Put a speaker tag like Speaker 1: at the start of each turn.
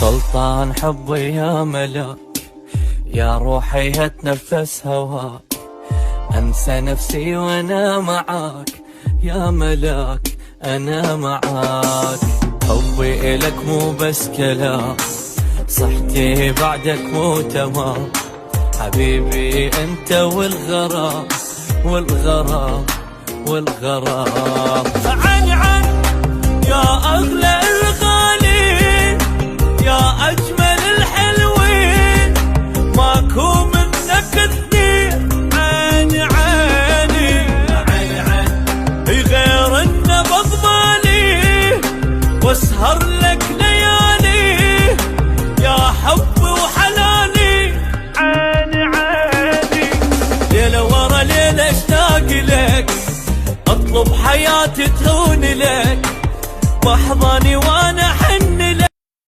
Speaker 1: سلطان حبي يا ملاك، يا روحي اتنفس هواك، انسى نفسي وانا معاك، يا ملاك انا معاك. حبي الك مو بس كلام، صحتي بعدك مو تمام، حبيبي انت والغرام والغرام والغرام. عن يا اغلى الغالي، يا اجمل الحلوين، ماكو منك اثنين. عيني غير النبض مالي، واسهر لك ليالي، يا حبي وحلالي. عيني ليلة ورا ليلة اشتاق لك، اطلب حياتي تهون لك، باحضاني وانا